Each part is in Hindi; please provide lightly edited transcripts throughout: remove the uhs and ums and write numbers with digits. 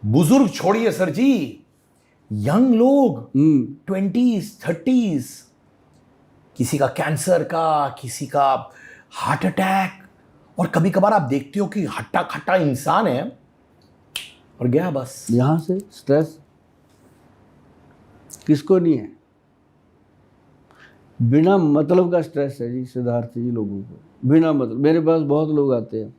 बुजुर्ग छोड़िए सर जी, यंग लोग 20s 30s, किसी का कैंसर का, किसी का हार्ट अटैक, और कभी कभार आप देखते हो कि हट्टा खट्टा इंसान है और गया बस। यहाँ से स्ट्रेस किसको नहीं है? बिना मतलब का स्ट्रेस है जी सिद्धार्थ जी लोगों को, बिना मतलब। मेरे पास बहुत लोग आते हैं,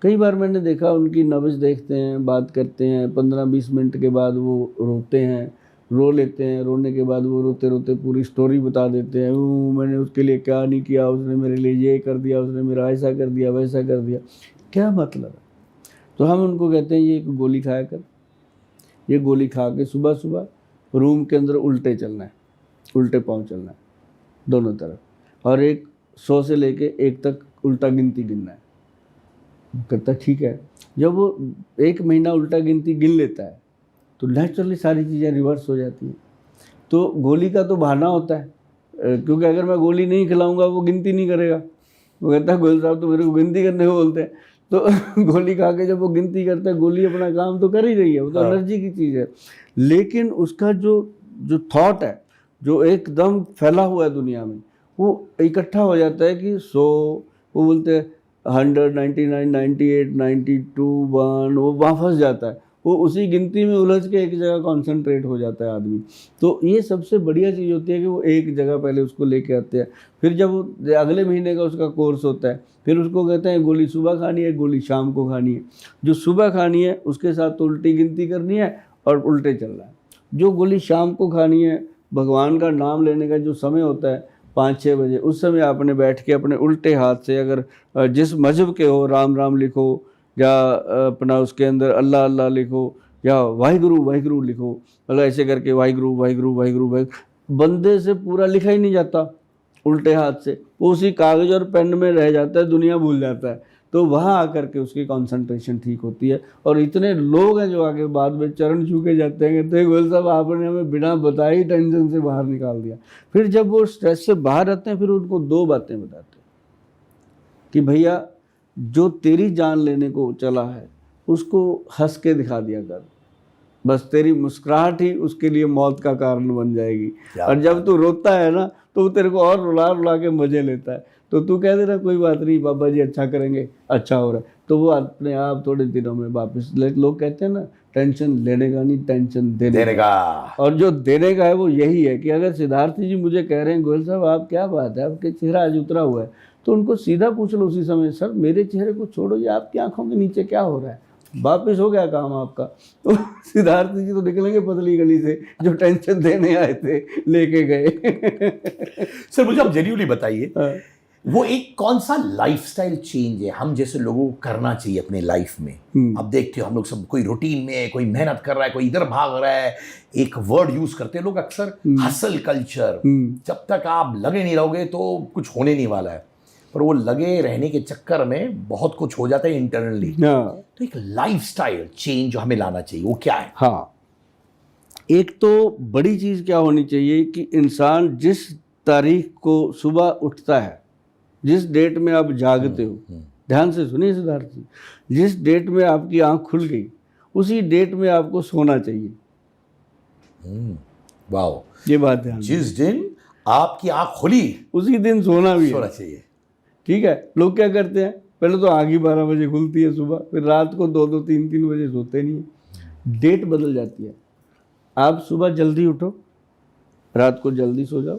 कई बार मैंने देखा उनकी नब्ज देखते हैं, बात करते हैं, 15-20 मिनट के बाद वो रोते हैं, रो लेते हैं, रोने के बाद वो रोते रोते पूरी स्टोरी बता देते हैं, मैंने उसके लिए क्या नहीं किया, उसने मेरे लिए ये कर दिया, उसने मेरा ऐसा कर दिया, वैसा कर दिया। क्या मतलब है? तो हम उनको कहते हैं ये एक गोली खाया कर, ये गोली खा के सुबह सुबह रूम के अंदर उल्टे चलना है, उल्टे पाँव चलना है दोनों तरफ, और 100 से लेके 1 तक उल्टा गिनती गिनना है। कहता ठीक है। जब वो 1 महीना उल्टा गिनती गिन लेता है तो नेचुरली सारी चीज़ें रिवर्स हो जाती हैं। तो गोली का तो बहाना होता है, क्योंकि अगर मैं गोली नहीं खिलाऊंगा वो गिनती नहीं करेगा। वो कहता है गोयल साहब तो मेरे को गिनती करने को बोलते हैं, तो गोली खा के जब वो गिनती करता है, गोली अपना काम तो कर ही रही है, वो तो एनर्जी की चीज़ है, लेकिन उसका जो थॉट है, जो एकदम फैला हुआ है दुनिया में, वो इकट्ठा हो जाता है कि 100, वो बोलते हैं 100, 99, 98, 92, 1, वो वहाँ फंस जाता है, वो उसी गिनती में उलझ के एक जगह कॉन्सेंट्रेट हो जाता है आदमी। तो ये सबसे बढ़िया चीज़ होती है कि वो एक जगह पहले उसको लेके आते हैं, फिर जब अगले महीने का उसका कोर्स होता है, फिर उसको कहते हैं गोली सुबह खानी है, गोली शाम को खानी है। जो सुबह खानी है उसके साथ तो उल्टी गिनती करनी है और उल्टे चलना है। जो गोली शाम को खानी है, भगवान का नाम लेने का जो समय होता है 5-6 बजे, उस समय आपने बैठ के अपने उल्टे हाथ से, अगर जिस मजहब के हो, राम राम लिखो, या अपना उसके अंदर अल्लाह अल्लाह लिखो, या वाहिगुरु वाहिगुरु लिखो, मतलब ऐसे करके वाहिगुरु वाहिगुरु वाहिगुरु वाहिगुरु। बंदे से पूरा लिखा ही नहीं जाता उल्टे हाथ से, वो उसी कागज़ और पेन में रह जाता है, दुनिया भूल जाता है। तो वहाँ आकर के उसकी कंसंट्रेशन ठीक होती है। और इतने लोग हैं जो आगे बाद में चरण छू के जाते हैं, कहते हैं गोयल साहब आपने हमें बिना बताए ही टेंशन से बाहर निकाल दिया। फिर जब वो स्ट्रेस से बाहर आते हैं, फिर उनको 2 बातें बताते हैं कि भैया जो तेरी जान लेने को चला है उसको हंस के दिखा दिया कर, बस तेरी मुस्कुराहट ही उसके लिए मौत का कारण बन जाएगी। और जब तू रोता है ना तो वो तेरे को और रुला रुला के मजे लेता है, तो तू कह देना कोई बात नहीं बाबा जी अच्छा करेंगे, अच्छा हो रहा है, तो वो अपने आप थोड़े दिनों में वापस। लोग कहते हैं ना टेंशन लेने का नहीं, टेंशन देने का। और जो देने का है वो यही है कि अगर सिद्धार्थ जी मुझे कह रहे हैं गोयल साहब आप क्या बात है, आपके चेहरा आज उतरा हुआ है, तो उनको सीधा पूछ लो उसी समय, सर मेरे चेहरे को छोड़ो, ये आपकी आंखों के नीचे क्या हो रहा है, वापिस हो गया काम आपका। तो सिद्धार्थ जी तो निकलेंगे पतली गली से, जो टेंशन देने आए थे लेके गए। सर मुझे आप जेन्युइनली बताइए, वो एक कौन सा लाइफस्टाइल चेंज है हम जैसे लोगों को करना चाहिए अपने लाइफ में? अब देखते हो हम लोग सब, कोई रूटीन में, कोई मेहनत कर रहा है, कोई इधर भाग रहा है। एक वर्ड यूज करते हैं लोग अक्सर, हसल कल्चर। जब तक आप लगे नहीं रहोगे तो कुछ होने नहीं वाला है, पर वो लगे रहने के चक्कर में बहुत कुछ हो जाता है इंटरनली। तो एक लाइफस्टाइल चेंज जो हमें लाना चाहिए वो क्या है? हाँ, एक तो बड़ी चीज़ क्या होनी चाहिए कि इंसान जिस तारीख को सुबह उठता है, जिस डेट में आप जागते हो, ध्यान से सुनिए सिद्धार्थ जी, जिस डेट में आपकी आंख खुल गई उसी डेट में आपको सोना चाहिए। वाओ, ये बात ध्यान, जिस दिन आपकी आंख खुली उसी दिन सोना भी सोना चाहिए। ठीक है। लोग क्या करते हैं, पहले तो आंख ही 12 बजे खुलती है सुबह, फिर रात को 2-2, 3-3 बजे सोते नहीं है। डेट बदल जाती है। आप सुबह जल्दी उठो, रात को जल्दी सो जाओ,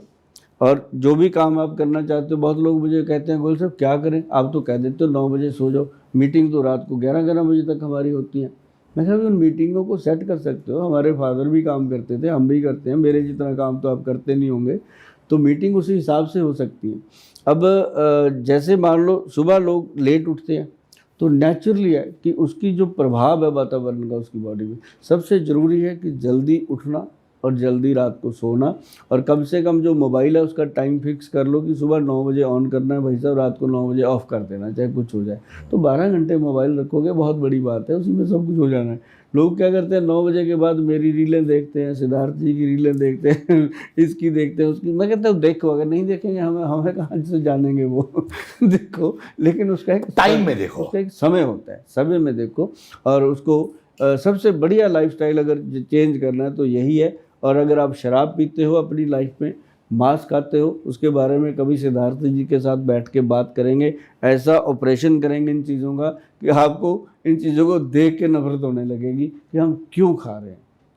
और जो भी काम आप करना चाहते हो, बहुत लोग मुझे कहते हैं गोयल साहब क्या करें, आप तो कह देते हो 9 बजे सो जाओ, मीटिंग तो रात को 11-11 बजे तक हमारी होती है। मैं कहा उन मीटिंगों को सेट कर सकते हो, हमारे फादर भी काम करते थे, हम भी करते हैं, मेरे जितना काम तो आप करते नहीं होंगे, तो मीटिंग उसी हिसाब से हो सकती है। अब जैसे मान लो सुबह लोग लेट उठते हैं, तो नेचुरली है कि उसकी जो प्रभाव है वातावरण का उसकी बॉडी में, सबसे ज़रूरी है कि जल्दी उठना और जल्दी रात को सोना। और कम से कम जो मोबाइल है उसका टाइम फिक्स कर लो कि सुबह 9 बजे ऑन करना है भाई साहब, रात को 9 बजे ऑफ कर देना, चाहे कुछ हो जाए। तो 12 घंटे मोबाइल रखोगे, बहुत बड़ी बात है, उसी में सब कुछ हो जाना है। लोग क्या करते हैं 9 बजे के बाद मेरी रीलें देखते हैं, सिद्धार्थ जी की रीलें देखते हैं, इसकी देखते हैं, उसकी। मैं कहता हूँ देखो, अगर नहीं देखेंगे हमें कहाँ से जानेंगे वो देखो, लेकिन उसका एक टाइम में देखो, उसका एक समय होता है, समय में देखो और उसको सबसे बढ़िया लाइफस्टाइल अगर चेंज करना है तो यही है। और अगर आप शराब पीते हो अपनी लाइफ में, मांस खाते हो, उसके बारे में कभी सिद्धार्थ जी के साथ बैठ के बात करेंगे। ऐसा ऑपरेशन करेंगे इन चीज़ों का कि आपको इन चीज़ों को देख के नफरत होने लगेगी कि हम क्यों खा रहे हैं।